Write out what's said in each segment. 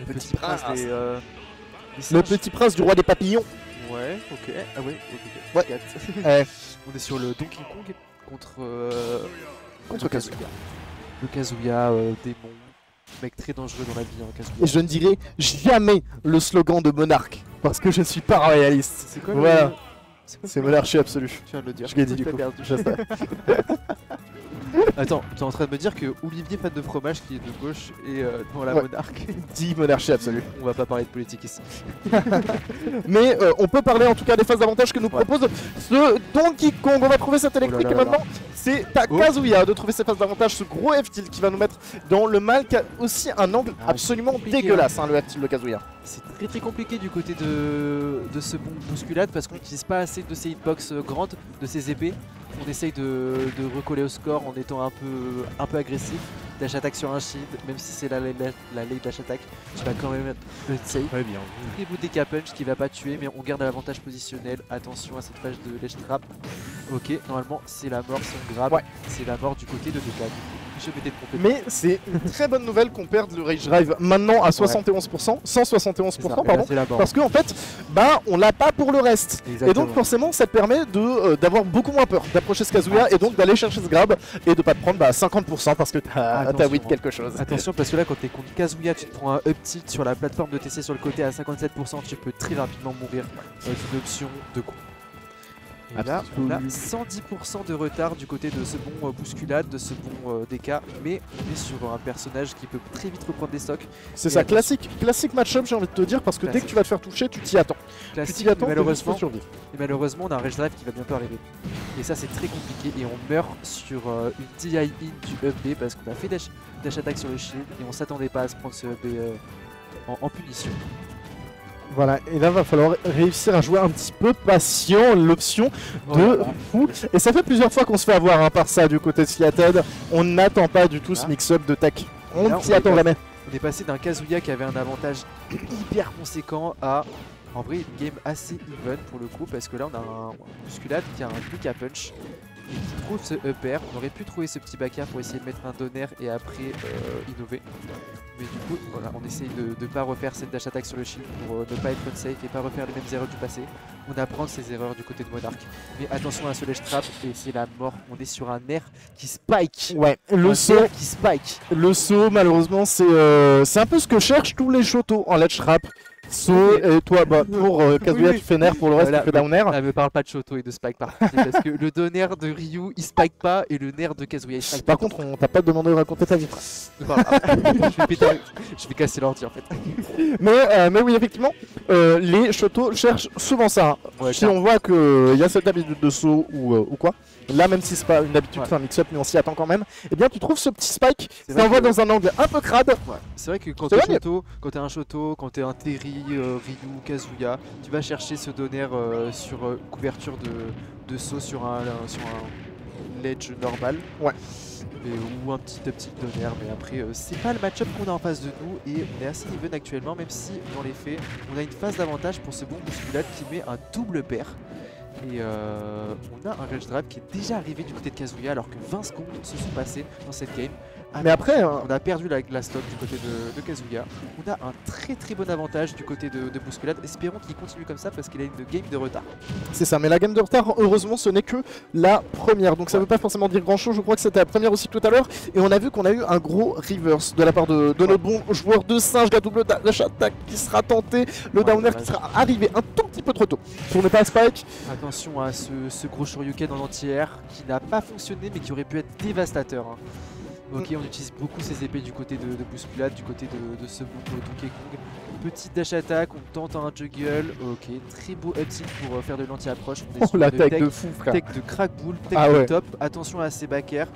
Le petit prince des Le singes. petit prince du roi des papillons. Ouais, ok. Ah ouais, ok. Ouais. Quatre. On est sur le Donkey Kong contre Contre Kazuya. Le Kazuya, démon. Mec très dangereux dans la vie, hein, Kazuya. Et je ne dirai jamais le slogan de monarque. Parce que je ne suis pas royaliste. C'est quoi Voilà. C'est quoi C'est monarchie absolue. Tu viens de le dire. Je l'ai dit du T'as coup. perdu. Je sais. Attends, tu es en train de me dire que Olivier, fan de fromage, qui est de gauche, et dans la Ouais. monarque. Dit monarchie absolue. On va pas parler de politique ici. Mais on peut parler en tout cas des phases d'avantage que nous Ouais. propose ce Donkey Kong. On va trouver cette électrique Oh là là et maintenant c'est à Oh. Kazuya de trouver ses phases d'avantage. Ce gros F-tilt qui va nous mettre dans le mal, qui a aussi un angle Ah, absolument compliqué, dégueulasse, hein, le F-tilt de Kazuya. C'est très compliqué du côté de ce bon bousculade parce qu'on n'utilise pas assez de ces hitbox grandes, de ces épées. On essaye de recoller au score en étant un peu agressif. Dash attack sur un shield, même si c'est la late dash attack, tu vas quand même être safe. Très bien. Très beau DK punch qui va pas tuer, mais on garde l'avantage positionnel. Attention à cette phase de ledge trap. Ok, normalement c'est la mort si on grab. Ouais. C'est la mort du côté de DK. Je m'étais trompé. Mais c'est une très bonne nouvelle qu'on perde le Rage Drive maintenant à 71%, 171%, C'est ça, pardon. c'est la mort. Parce qu'en fait, bah, on l'a pas pour le reste. Exactement. Et donc forcément, ça te permet d'avoir beaucoup moins peur d'approcher ce Kazuya et donc d'aller chercher ce grab et de pas te prendre 50% parce que t'as Attention, win quelque chose. Attention parce que là quand t'es contre Kazuya tu te prends un up tilt sur la plateforme de TC sur le côté à 57%, tu peux très rapidement mourir avec une option de coup. Et là on a 110% de retard du côté de ce bon bousculade, de ce bon DK, mais on est sur un personnage qui peut très vite reprendre des stocks. C'est Et ça, attention. classique match-up j'ai envie de te dire parce que dès que Classique. tu vas te faire toucher, tu t'y attends. Tu Classique, t'y attends, mais malheureusement. Survivre. on a un Rage Drive qui va bientôt arriver. Et ça c'est très compliqué et on meurt sur une DI in du UB parce qu'on a fait dash attack sur le shield et on s'attendait pas à se prendre ce UB en punition. Voilà, et là va falloir réussir à jouer un petit peu patient, l'option de Voilà. fou. Et ça fait plusieurs fois qu'on se fait avoir hein, par ça du côté de Seattle. On n'attend pas du tout ce Ah. mix-up de tech. On Là, ne s'y on est attend pas- jamais. On est passé d'un Kazuya qui avait un avantage hyper conséquent à en vrai une game assez even pour le coup parce que là on a un bousculade qui a un quick à punch et qui trouve ce upper. On aurait pu trouver ce petit back air pour essayer de mettre un donner et après innover. Mais du coup voilà, on essaye de ne pas refaire cette dash attack sur le shield pour ne pas être unsafe et pas refaire les mêmes erreurs du passé. On apprend de ces erreurs du côté de Monarch. Mais attention à ce ledge trap et c'est la mort. On est sur un air qui spike. Ouais, le Un saut, air qui spike. le saut malheureusement c'est un peu ce que cherchent tous les shotos en ledge trap. Saut, et toi pour Kazuya Oui. tu fais nair, pour le reste Voilà, tu fais down air. Ah, me parle pas de Shoto et de Spike par contre, parce que le donner de Ryu il spike pas et le nerf de Kazuya il spike Par pas. contre on t'a pas demandé de raconter ta vie. C'est pas grave. je vais casser l'ordi en fait. Mais oui effectivement, les shotos cherchent souvent ça. Hein. Ouais, Si on voit qu'il y a cette habitude de saut ou quoi, là même si c'est pas une habitude, Ouais. c'est un mix-up mais on s'y attend quand même, et bien tu trouves ce petit spike C'est qui vrai t'envoie que- dans un angle un peu crade. Ouais. C'est vrai que quand C'est t'es vrai, Shoto, quand t'es un Shoto, quand t'es un Terry, Ryu, Kazuya, tu vas chercher ce donner sur couverture de saut sur un ledge normal. Ouais. Ou un petit donner, mais après c'est pas le match-up qu'on a en face de nous et on est assez even actuellement, même si dans les faits on a une phase d'avantage pour ce bon bousculade qui met un double pair. Et on a un Rage Drive qui est déjà arrivé du côté de Kazuya alors que 20 secondes se sont passées dans cette game. Mais après, On a perdu la stock du côté de Kazuya. On a un très bon avantage du côté de Bousculade. Espérons qu'il continue comme ça parce qu'il a une game de retard. c'est ça, mais la game de retard, heureusement, ce n'est que la première. Donc ça veut pas forcément dire grand chose. Je crois que c'était la première aussi tout à l'heure. Et on a vu qu'on a eu un gros reverse de la part de notre bon joueur de singe, la double dash attack qui sera tenté. Le Ouais, downer dommage. qui sera arrivé un tout petit peu trop tôt. Pour ne pas spike. Attention à ce gros Shoryuken en anti-air qui n'a pas fonctionné mais qui aurait pu être dévastateur. Hein. Ok, on utilise beaucoup ces épées du côté de Bousculade, du côté de ce bon Donkey Kong. Petite dash attack, on tente un juggle. Ok, très beau up tilt pour faire de l'anti-approche. On est Oh sur la une tech de fou, frère. Tech de crack bull, tech Ah de ouais. top. Attention à ces back air.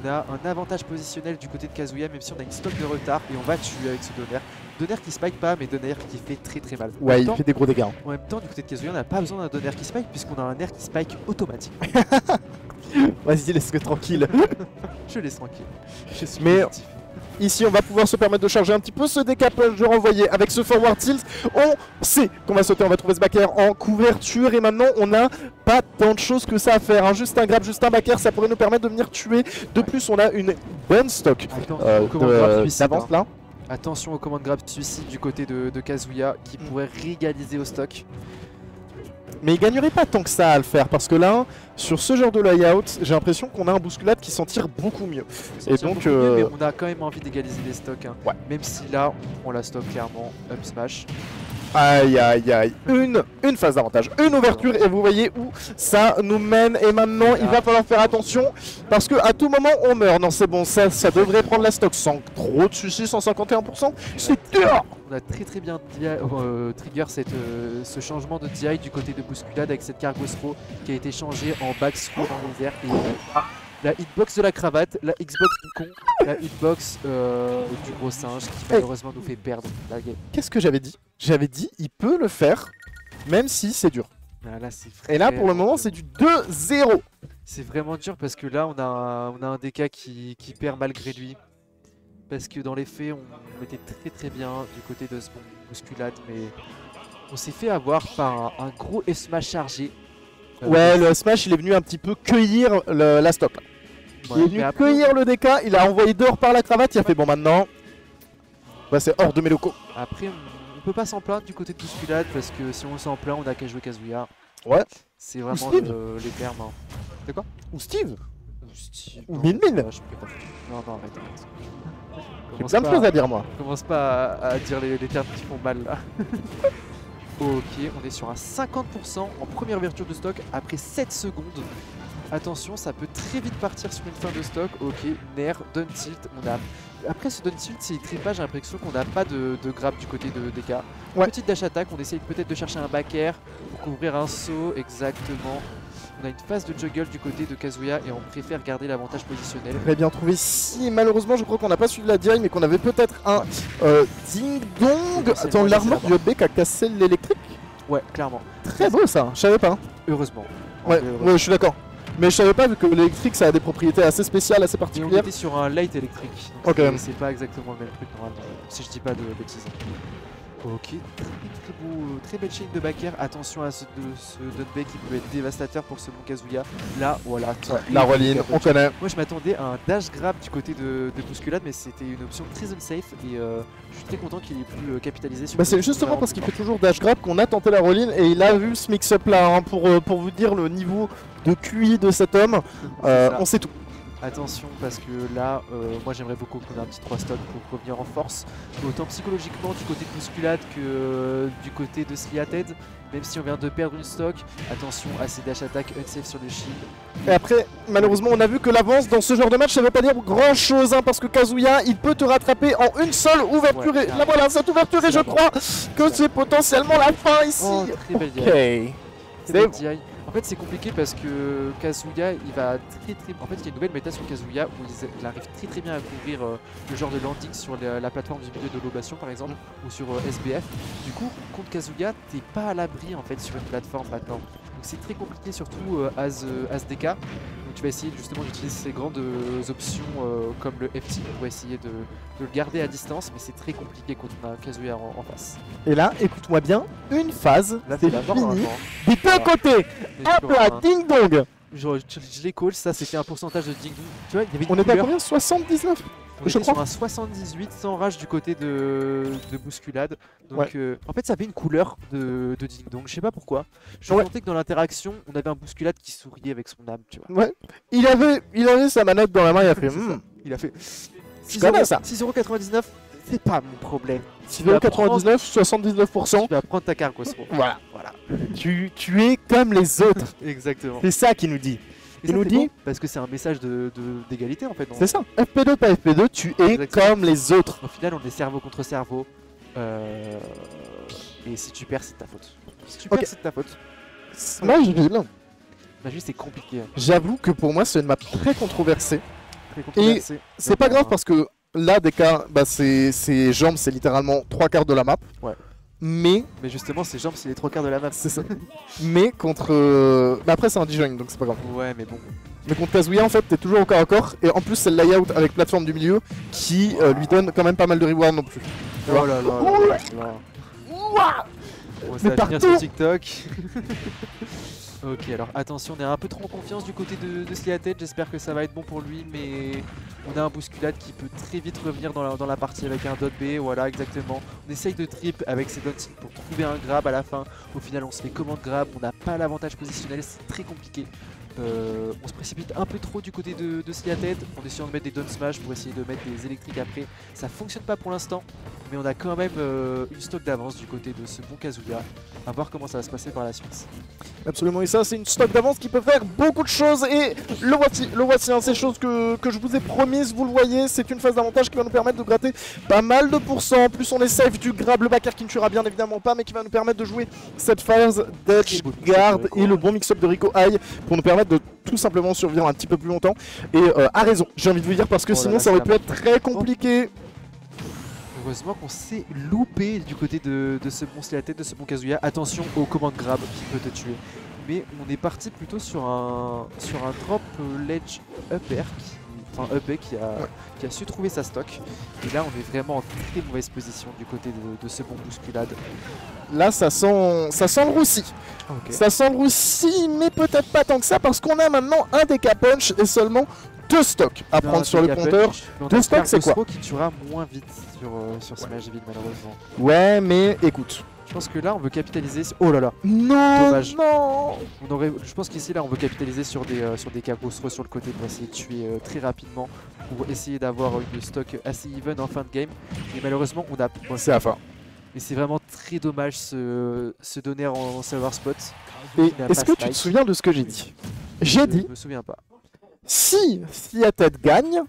On a un avantage positionnel du côté de Kazuya, même si on a une stock de retard et on va tuer avec ce donner. Donner qui spike pas, mais donner qui fait très mal. Ouais, il fait des gros dégâts. En même temps, du côté de Kazuya, on n'a pas besoin d'un donner qui spike puisqu'on a un air qui spike automatique. Vas-y, laisse-le tranquille. Je laisse tranquille. Je suis Mais- positif. Ici, on va pouvoir se permettre de charger un petit peu ce décapage de renvoyer avec ce forward tilt. On sait qu'on va sauter, on va trouver ce back air en couverture. Et maintenant, on n'a pas tant de choses que ça à faire. Hein. Juste un grab, juste un back air, ça pourrait nous permettre de venir tuer. De plus, on a une bonne stock Attends, comment grave suicide, d'avance hein. là. Attention au command grab suicide du côté de Kazuya qui pourrait régaliser au stock. Mais il gagnerait pas tant que ça à le faire parce que là, sur ce genre de layout, j'ai l'impression qu'on a un bousculade qui s'en tire beaucoup mieux. Et donc, mais on a quand même envie d'égaliser les stocks. Hein. Ouais. Même si là, on la stock clairement. Up smash. Aïe aïe aïe, une phase d'avantage, une ouverture et vous voyez où ça nous mène et maintenant il va falloir faire attention parce que à tout moment on meurt. Non c'est bon, ça devrait prendre la stock sans trop de soucis, 151%, c'est dur. On a très bien trigger ce changement de DI du côté de bousculade avec cette cargo throw qui a été changée en back throw dans les airs et la hitbox de la cravate, la Xbox du con, la hitbox du gros singe qui malheureusement nous fait perdre la game. Qu'est-ce que j'avais dit? J'avais dit il peut le faire même si c'est dur. Ah, là, et là pour le moment c'est du 2-0. C'est vraiment dur parce que là on a un DK qui perd malgré lui. Parce que dans les faits on était très bien du côté de ce bousculade mais on s'est fait avoir par un gros smash chargé. Ouais, le smash il est venu un petit peu cueillir la stock. Ouais, il est venu cueillir le DK, il a envoyé dehors par la cravate, il a fait bon maintenant. Ouais, c'est hors de mes locaux. Après on peut pas s'en plaindre du côté de bousculade parce que si on s'en plaint on a qu'à jouer Kazuya. Ouais. C'est vraiment les termes. Hein. C'est quoi? Ou Steve. Ou Min. Non, arrête. J'ai plein de choses à dire moi. Commence pas à dire les termes qui font mal là. Ok, on est sur un 50% en première ouverture de stock après 7 secondes. Attention, ça peut très vite partir sur une fin de stock. Ok, Nair, down tilt. Après ce down tilt, c'est trippage, j'ai l'impression qu'on n'a pas de grab du côté de DK. Ouais. Petite dash attack, on essaye peut-être de chercher un back air pour couvrir un saut, exactement. On a une phase de juggle du côté de Kazuya et on préfère garder l'avantage positionnel. Très bien trouvé. Si malheureusement je crois qu'on n'a pas suivi la DI mais qu'on avait peut-être un ding dong. Attends, l'armure du Hotbake a cassé l'électrique. Ouais, clairement. Très beau ça, je savais pas. Heureusement. Ouais, je suis d'accord. Mais je savais pas vu que l'électrique ça a des propriétés assez spéciales, assez particulières. On était sur un light électrique. Ok. C'est pas exactement le même truc normalement, si je dis pas de bêtises. Ok, très belle chain de back air. Attention à ce dotback qui peut être dévastateur pour ce bon Kazuya. Là, voilà. La reline, on connaît. Moi, je m'attendais à un dash grab du côté de bousculade, mais c'était une option très unsafe et je suis très content qu'il ait pu capitaliser sur. Bah c'est justement parce qu'il fait toujours dash grab qu'on a tenté la reline et il a vu ce mix-up là. Hein, pour vous dire le niveau de QI de cet homme, on sait tout. Attention parce que là, moi j'aimerais beaucoup qu'on ait un petit 3 stock pour revenir en force, autant psychologiquement du côté de bousculade que du côté de Sliated, même si on vient de perdre une stock. Attention à ces dash attack unsafe sur le shield. Et après, malheureusement, on a vu que l'avance dans ce genre de match, ça veut pas dire grand chose, hein, parce que Kazuya, il peut te rattraper en une seule ouverture. Ouais, et là voilà, cette ouverture, et je crois que c'est potentiellement la fin ici. Oh, très belle DI. Très belle DI. En fait c'est compliqué parce que Kazuya il va En fait il y a une nouvelle méta sur Kazuya où il arrive très bien à couvrir le genre de landing sur la plateforme du milieu de l'obation par exemple ou sur SBF. Du coup contre Kazuya t'es pas à l'abri en fait sur une plateforme maintenant. Donc c'est très compliqué surtout as DK. Donc tu vas essayer justement d'utiliser ces grandes options comme le FT pour essayer de le garder à distance, mais c'est très compliqué quand on a Kazuya en face. Et là, écoute-moi bien, une phase, c'est fini, des deux côtés. Hop là, ding dong. Je les call, ça c'était un pourcentage de ding dong. Tu vois, il y avait on était à combien? 79 on était sur un 78 sans rage du côté de bousculade. Donc en fait ça avait une couleur de ding dong, je sais pas pourquoi. Je sentais que dans l'interaction on avait un bousculade qui souriait avec son âme, tu vois. Ouais, il avait sa manette dans la main, il a fait il a fait 6,99€, c'est pas mon problème. 6,99€, 79%. Tu vas prendre ta cargo throw. Voilà. Tu es comme les autres. Exactement. C'est ça qu'il nous dit. Il nous dit parce que c'est un message d'égalité en fait. C'est ça. FP2 pas FP2, tu es comme les autres. Au final, on est cerveau contre cerveau. Et si tu perds, c'est de ta faute. Si tu perds, c'est de ta faute. Magie, c'est compliqué. J'avoue que pour moi, c'est une map très controversée. Et c'est pas grave parce que là, DK, bah, ses jambes, c'est littéralement 3/4 de la map. Ouais. Mais justement, ses jambes, c'est les 3/4 de la map. C'est ça. Mais contre. Mais après, c'est un D-Join, donc c'est pas grave. Ouais, mais bon. Mais contre Kazuya, en fait, t'es toujours au corps à corps. Et en plus, c'est le layout avec plateforme du milieu qui lui donne quand même pas mal de reward non plus. Oh là là. Bon, ça Mais va finir partout. sur TikTok. Ok, alors attention, on est un peu trop en confiance du côté de Sliated. J'espère que ça va être bon pour lui, mais on a un bousculade qui peut très vite revenir dans la partie avec un dot B. Voilà, exactement. On essaye de trip avec ses dots pour trouver un grab à la fin. Au final, on se fait commande grab. On n'a pas l'avantage positionnel, c'est très compliqué. On se précipite un peu trop du côté de Sliated en essayant de mettre des down smash pour essayer de mettre des électriques après. Ça fonctionne pas pour l'instant, mais on a quand même une stock d'avance du côté de ce bon Kazuya. À voir comment ça va se passer par la suite. Absolument, et ça c'est une stock d'avance qui peut faire beaucoup de choses et le voici hein, ces choses que je vous ai promises, vous le voyez, c'est une phase d'avantage qui va nous permettre de gratter pas mal de pourcents, plus on est safe du grab, le backer qui ne tuera bien évidemment pas mais qui va nous permettre de jouer cette phase d'edge guard et le bon mix-up de Rico High pour nous permettre de tout simplement survivre un petit peu plus longtemps et à raison, j'ai envie de vous dire parce que Oh là sinon là, ça aurait c'est pu être très compliqué. Heureusement qu'on s'est loupé du côté de ce bon Sliated, de ce bon Kazuya. Attention au command grab qui peut te tuer. Mais on est parti plutôt sur un drop ledge up air, enfin up air qui a su trouver sa stock. Et là on est vraiment en très mauvaise position du côté de ce bon bousculade. Là ça sent le roussi. Ok. Ça sent le roussi mais peut-être pas tant que ça parce qu'on a maintenant un DK punch et seulement 2 stocks à prendre sur le compteur. Deux stocks, c'est quoi? Qui tuera moins vite sur Smashville malheureusement. Ouais mais écoute. Je pense que là on veut capitaliser sur... Oh là là. Non, Dommage. non. Je pense qu'ici là on veut capitaliser sur des Kagosro sur le côté pour essayer de tuer très rapidement pour essayer d'avoir une stock assez even en fin de game. Mais malheureusement on a... Bon, C'est à fin. mais c'est vraiment très dommage ce donner en server spot. Et qui n'a est-ce pas que tu te spike. souviens de ce que j'ai dit? J'ai dit, Je me souviens pas. si Sliated gagne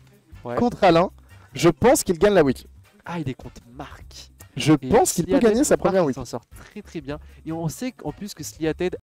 Ouais. contre Alain, je pense qu'il gagne la week. Ah il est contre Marc. Je Et pense qu'il peut Sliated gagner sa contre première Marc, week. il s'en sort très bien. Et on sait qu'en plus que Sliated